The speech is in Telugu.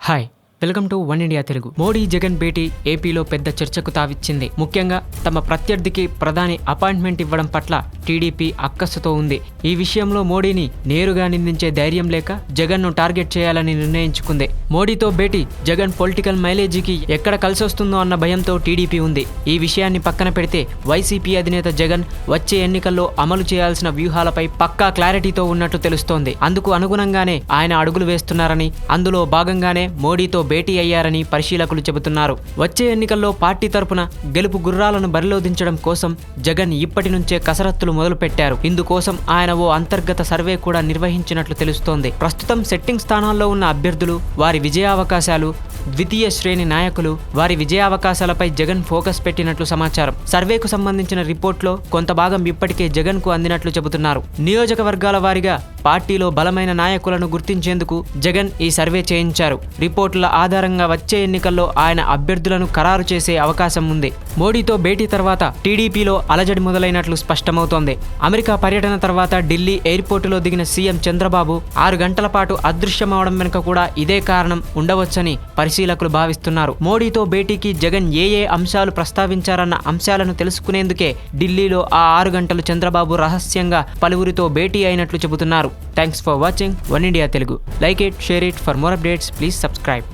Hi, welcome to one India Telugu. Modi Jagan భేటీ ఏపీలో పెద్ద చర్చకు తావిచ్చింది. ముఖ్యంగా తమ ప్రత్యర్థికి ప్రధాని అపాయింట్మెంట్ ఇవ్వడం పట్ల టీడీపీ అక్కసుతో ఉంది. ఈ విషయంలో మోడీని నేరుగా నిందించే ధైర్యం లేక జగన్ను టార్గెట్ చేయాలని నిర్ణయించుకుంది. మోడీతో భేటీ జగన్ పొలిటికల్ మైలేజీకి ఎక్కడ కలిసొస్తుందో అన్న భయంతో టీడీపీ ఉంది. ఈ విషయాన్ని పక్కన పెడితే వైసీపీ అధినేత జగన్ వచ్చే ఎన్నికల్లో అమలు చేయాల్సిన వ్యూహాలపై పక్కా క్లారిటీతో ఉన్నట్లు తెలుస్తోంది. అందుకు అనుగుణంగానే ఆయన అడుగులు వేస్తున్నారని, అందులో భాగంగానే మోడీతో భేటీ అయ్యారని పరిశీలకులు చెబుతున్నారు. వచ్చే ఎన్నికల్లో పార్టీ తరపున గెలుపు గుర్రాలను బరిలో దించడం కోసం జగన్ ఇప్పటి నుంచే కసరత్తులు మొదలుపెట్టారు. ఇందుకోసం ఆయన ఓ అంతర్గత సర్వే కూడా నిర్వహించినట్లు తెలుస్తోంది. ప్రస్తుతం సెట్టింగ్ స్థానాల్లో ఉన్న అభ్యర్థులు, వారి విజయావకాశాలు, ద్వితీయ శ్రేణి నాయకులు, వారి విజయావకాశాలపై జగన్ ఫోకస్ పెట్టినట్లు సమాచారం. సర్వేకు సంబంధించిన రిపోర్ట్లో కొంత భాగం ఇప్పటికే జగన్ కు అందినట్లు చెబుతున్నారు. నియోజకవర్గాల వారీగా పార్టీలో బలమైన నాయకులను గుర్తించేందుకు జగన్ ఈ సర్వే చేయించారు. రిపోర్టుల ఆధారంగా వచ్చే ఎన్నికల్లో ఆయన అభ్యర్థులను ఖరారు చేసే అవకాశం ఉంది. మోడీతో భేటీ తర్వాత టీడీపీలో అలజడి మొదలైనట్లు స్పష్టమవుతోంది. అమెరికా పర్యటన తర్వాత ఢిల్లీ ఎయిర్పోర్టులో దిగిన సీఎం చంద్రబాబు 6 గంటల పాటు అదృశ్యమవడం వెనుక కూడా ఇదే కారణం ఉండవచ్చని పరిశీలకులు భావిస్తున్నారు. మోడీతో భేటీకి జగన్ ఏ అంశాలు ప్రస్తావించారన్న అంశాలను తెలుసుకునేందుకే ఢిల్లీలో ఆ 6 గంటలు చంద్రబాబు రహస్యంగా పలువురితో భేటీ అయినట్లు చెబుతున్నారు. Thanks for watching one India Telugu. Like it, share it. For more updates please subscribe.